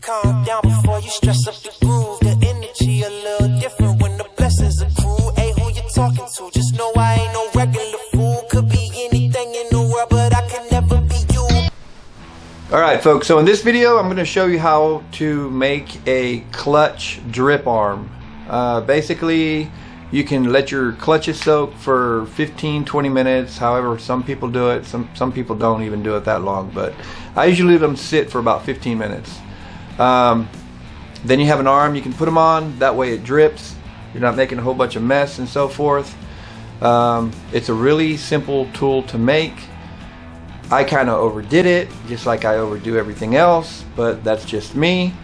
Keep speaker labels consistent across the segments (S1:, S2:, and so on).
S1: calm down before you stress up the groove. The energy a little different when the blessings accrue. Hey, who you talking to? Just know I ain't no regular fool. Could be anything in the world, but I can never be you.
S2: Alright folks, so in this video I'm going to show you how to make a clutch drip arm. Basically, you can let your clutches soak for 15-20 minutes. However, some people do it, some people don't even do it that long, but I usually let them sit for about 15 minutes. Then you have an arm you can put them on, that way it drips, you're not making a whole bunch of mess and so forth. It's a really simple tool to make. I kind of overdid it, just like I overdo everything else, but that's just me.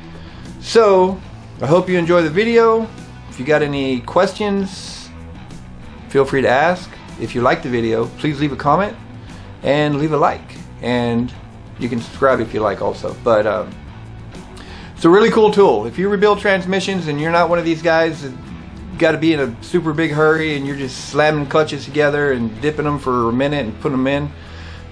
S2: So I hope you enjoy the video. If you got any questions, feel free to ask. If you like the video, please leave a comment and leave a like, and you can subscribe if you like also. But it's a really cool tool. If you rebuild transmissions and you're not one of these guys that got to be in a super big hurry and you're just slamming clutches together and dipping them for a minute and putting them in,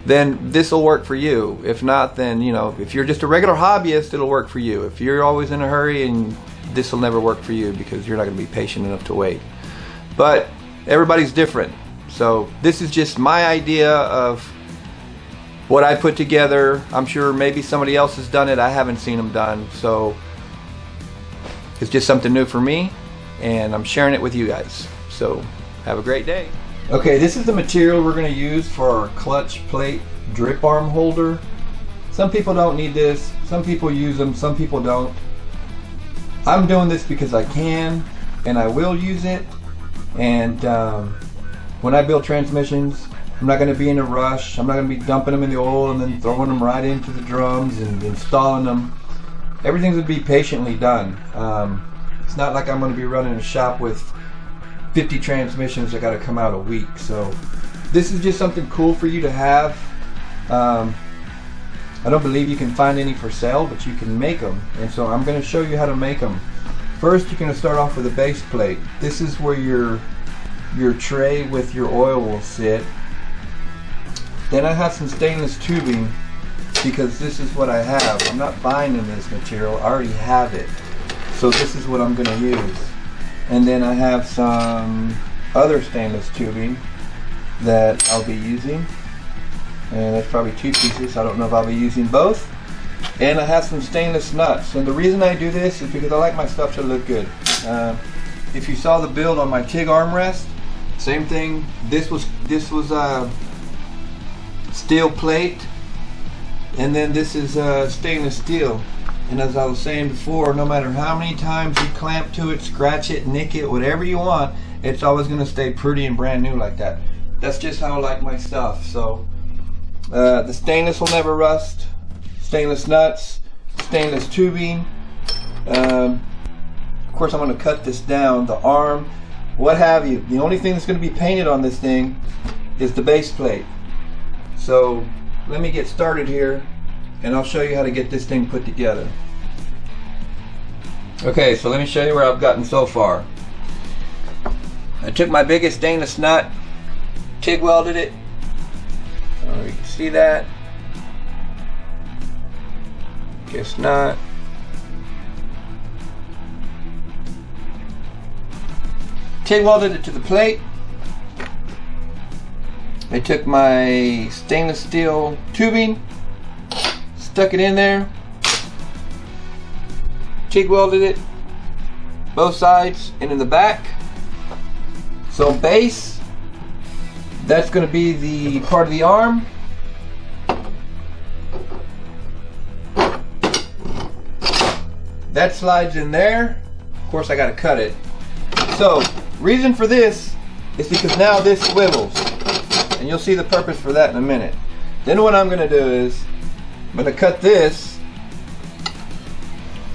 S2: then this will work for you. If not, then, you know, if you're just a regular hobbyist, it'll work for you. If you're always in a hurry, and this will never work for you because you're not going to be patient enough to wait. But everybody's different. So this is just my idea of what I put together. I'm sure maybe somebody else has done it. I haven't seen them done. So it's just something new for me, and I'm sharing it with you guys. So have a great day. Okay, this is the material we're going to use for our clutch plate drip arm holder. Some people don't need this. Some people use them. Some people don't. I'm doing this because I can, and I will use it. And when I build transmissions, I'm not going to be in a rush. I'm not going to be dumping them in the oil and then throwing them right into the drums and installing them. Everything's going to be patiently done. It's not like I'm going to be running a shop with 50 transmissions that got to come out a week. So this is just something cool for you to have. I don't believe you can find any for sale, but you can make them, and so I'm going to show you how to make them. First, you're going to start off with a base plate. This is where your tray with your oil will sit. Then I have some stainless tubing because this is what I have. I'm not buying in this material, I already have it. So this is what I'm going to use. And then I have some other stainless tubing that I'll be using. And that's probably 2 pieces. I don't know if I'll be using both. And I have some stainless nuts. And the reason I do this is because I like my stuff to look good. If you saw the build on my TIG armrest, same thing. This was steel plate, and then this is stainless steel. And as I was saying before, no matter how many times you clamp to it, scratch it, nick it, whatever you want, it's always going to stay pretty and brand new like that. That's just how I like my stuff. So the stainless will never rust. Stainless nuts, stainless tubing. Of course, I'm going to cut this down, the arm, what have you. The only thing that's going to be painted on this thing is the base plate. So let me get started here, and I'll show you how to get this thing put together. Okay, so let me show you where I've gotten so far. I took my biggest stainless nut, TIG welded it. You can see that. Guess not. TIG welded it to the plate. I took my stainless steel tubing, stuck it in there, TIG welded it both sides and in the back. So base, that's going to be the part of the arm. That slides in there. Of course, I got to cut it. So reason for this is because now this swivels, and you'll see the purpose for that in a minute. Then what I'm going to do is I'm going to cut this.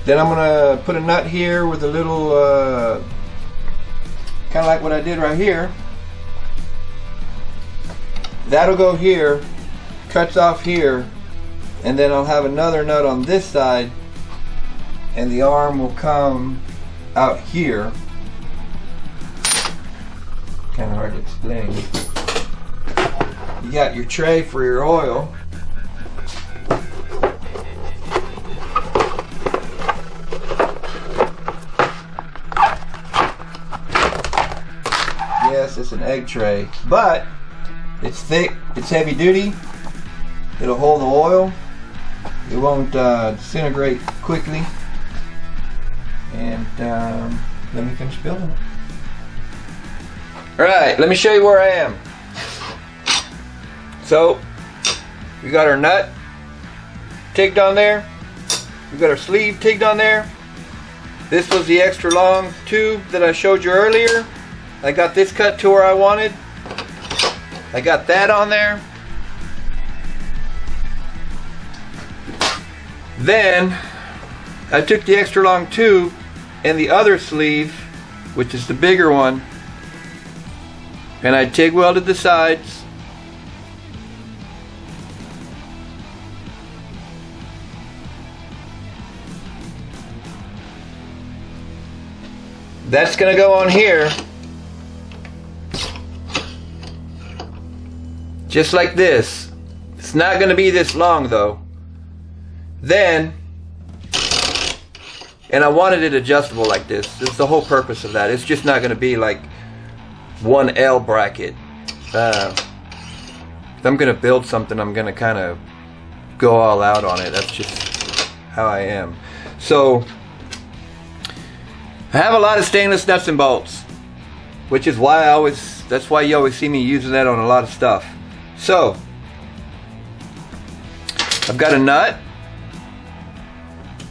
S2: Then I'm going to put a nut here with a little kind of like what I did right here. That'll go here, cuts off here, and then I'll have another nut on this side, and the arm will come out here. Kind of hard to explain. You got your tray for your oil. this. It's an egg tray, but it's thick, it's heavy duty, it'll hold the oil, it won't disintegrate quickly, and let me finish building it. Alright, let me show you where I am. So, we got our nut tigged on there, we got our sleeve tigged on there. This was the extra long tube that I showed you earlier. I got this cut to where I wanted. I got that on there. Then I took the extra long tube and the other sleeve, which is the bigger one, and I TIG welded the sides. That's gonna go on here, just like this. It's not gonna be this long though. Then, and I wanted it adjustable like this. This is the whole purpose of that. It's just not gonna be like one L bracket. If I'm gonna build something, I'm gonna kind of go all out on it. That's just how I am. So, I have a lot of stainless nuts and bolts, which is why that's why you always see me using that on a lot of stuff. So, I've got a nut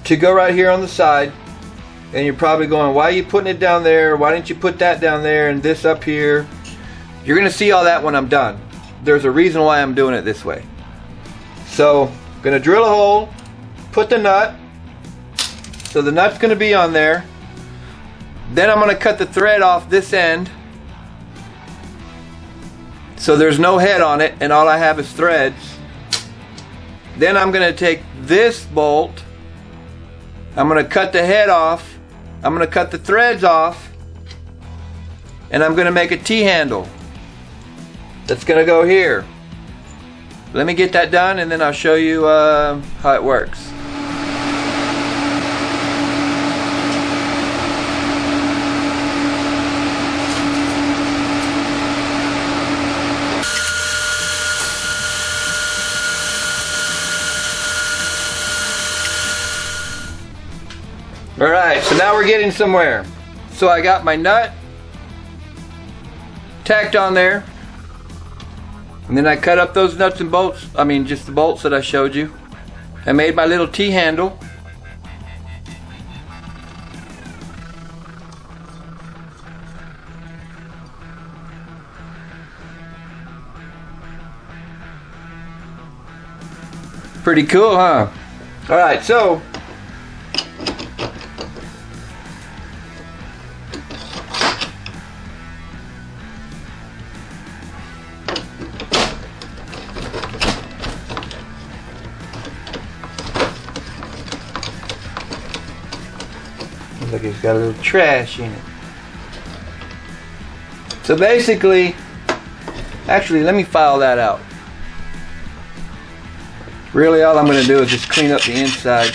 S2: to go right here on the side, and you're probably going, why are you putting it down there? Why didn't you put that down there and this up here? You're gonna see all that when I'm done. There's a reason why I'm doing it this way. So, I'm gonna drill a hole, put the nut, so the nut's gonna be on there. Then I'm going to cut the thread off this end, so there's no head on it and all I have is threads. Then I'm going to take this bolt, I'm going to cut the head off, I'm going to cut the threads off, and I'm going to make a T-handle that's going to go here. Let me get that done and then I'll show you how it works. Alright, so now we're getting somewhere. So I got my nut tacked on there, and then I cut up those nuts and bolts, I mean just the bolts that I showed you. I made my little T-handle. Pretty cool, huh? Alright, so looks like it's got a little trash in it. So basically, actually let me file that out. Really all I'm going to do is just clean up the inside.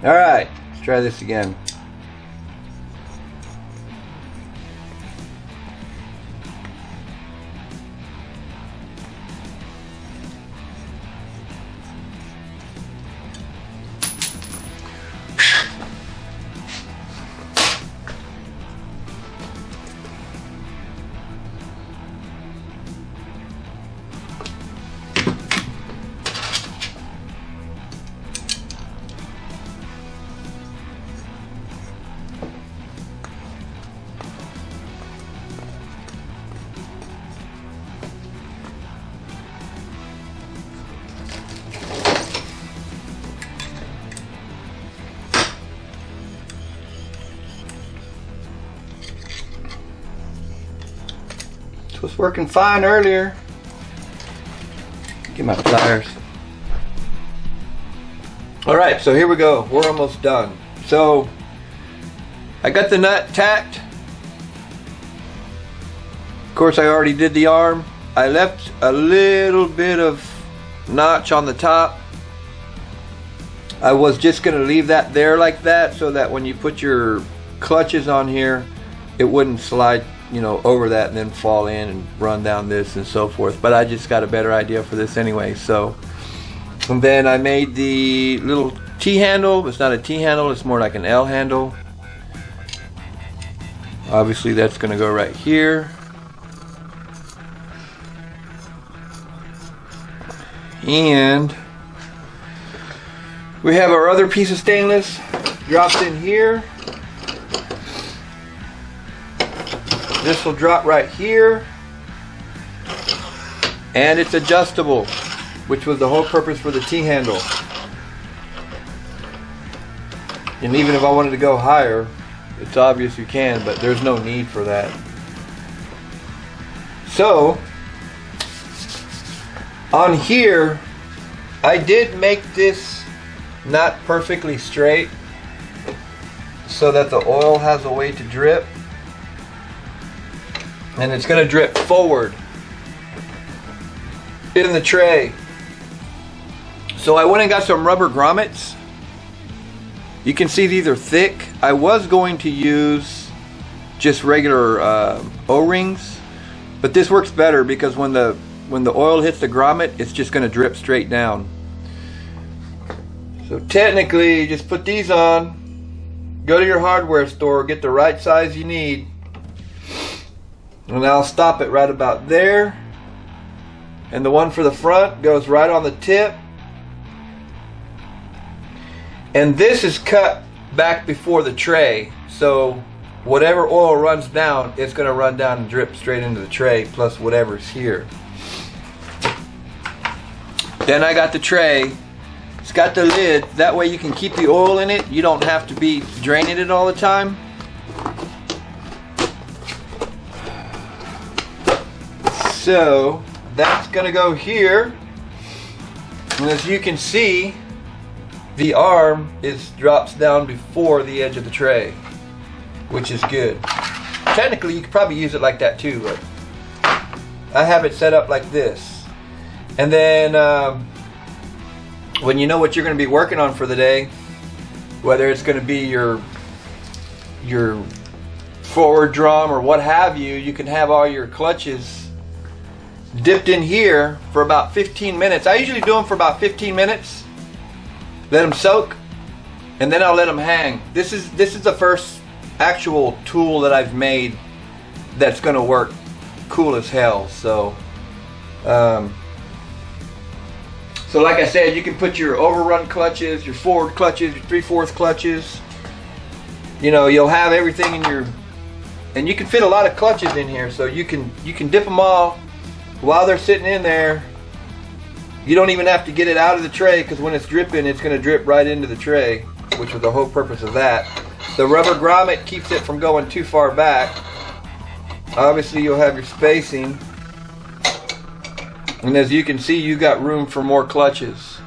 S2: Alright, let's try this again. This was working fine earlier. Get my pliers. Alright, so here we go. We're almost done. So I got the nut tacked. Of course, I already did the arm. I left a little bit of notch on the top. I was just going to leave that there like that so that when you put your clutches on here, it wouldn't slide, you know, over that and then fall in and run down this and so forth. But I just got a better idea for this anyway. So, and then I made the little T handle. It's not a T handle, it's more like an L handle. Obviously that's going to go right here. And we have our other piece of stainless dropped in here. This will drop right here. And it's adjustable, which was the whole purpose for the T handle. And even if I wanted to go higher, it's obvious you can, but there's no need for that. So on here, I did make this not perfectly straight so that the oil has a way to drip, and it's going to drip forward in the tray. So I went and got some rubber grommets. You can see these are thick. I was going to use just regular O-rings, but this works better because when the oil hits the grommet, it's just going to drip straight down. So technically, just put these on, go to your hardware store, get the right size you need, and I'll stop it right about there. And the one for the front goes right on the tip. And this is cut back before the tray, so whatever oil runs down, it's going to run down and drip straight into the tray, plus whatever's here. Then I got the tray. It's got the lid. That way you can keep the oil in it. You don't have to be draining it all the time. So that's going to go here. And as you can see, the arm drops down before the edge of the tray, which is good. Technically, you could probably use it like that too, but I have it set up like this. And then when you know what you're going to be working on for the day, whether it's going to be your forward drum or what have you, you can have all your clutches dipped in here for about 15 minutes. I usually do them for about 15 minutes. Let them soak, and then I'll let them hang. This is the first actual tool that I've made that's going to work cool as hell. So, so like I said, you can put your overrun clutches, your forward clutches, your 3/4 clutches. You know, you'll have everything in your, and you can fit a lot of clutches in here. So you can dip them all while they're sitting in there. You don't even have to get it out of the tray, because when it's dripping, it's going to drip right into the tray, which was the whole purpose of that. The rubber grommet keeps it from going too far back. Obviously, you'll have your spacing. And as you can see, you got room for more clutches.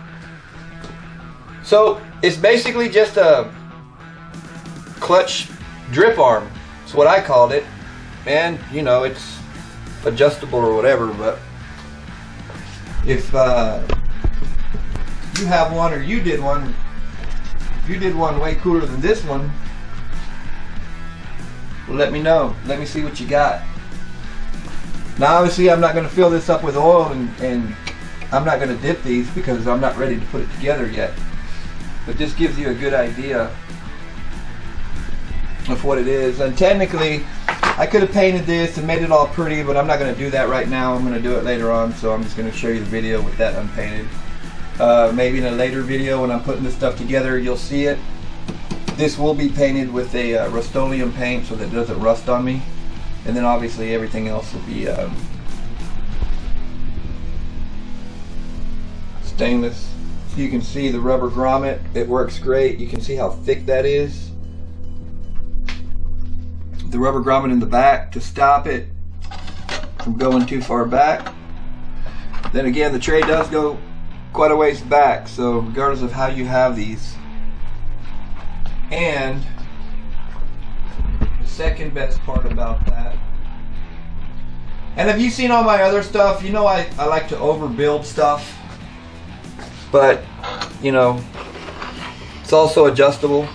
S2: So it's basically just a clutch drip arm. That's what I called it. And, you know, it's adjustable or whatever, but if you have one, or you did one way cooler than this one, well, let me know. Let me see what you got. Now obviously I'm not going to fill this up with oil, and I'm not going to dip these because I'm not ready to put it together yet. But this gives you a good idea of what it is. And technically I could have painted this and made it all pretty, but I'm not going to do that right now. I'm going to do it later on, so I'm just going to show you the video with that unpainted. Maybe in a later video when I'm putting this stuff together, you'll see it. This will be painted with a Rust-Oleum paint so that it doesn't rust on me. And then obviously everything else will be stainless. So you can see the rubber grommet, it works great. You can see how thick that is. The rubber grommet in the back to stop it. from going too far back. Then again, the tray does go quite a ways back, so regardless of how you have these. And the second best part about that, and have you seen all my other stuff? You know I like to overbuild stuff, but you know, it's also adjustable.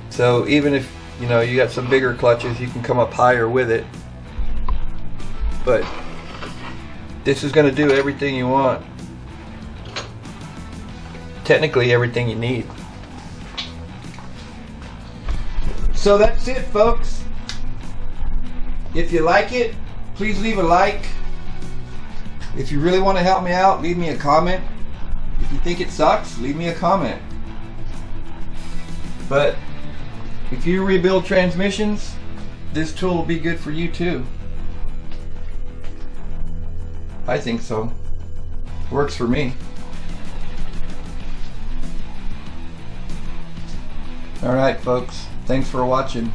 S2: So even if you know you got some bigger clutches, you can come up higher with it. But this is going to do everything you want. Technically everything you need. So that's it, folks. If you like it, please leave a like. If you really want to help me out, leave me a comment. If you think it sucks, leave me a comment. But if you rebuild transmissions, this tool will be good for you too. I think so. Works for me. Alright folks, thanks for watching.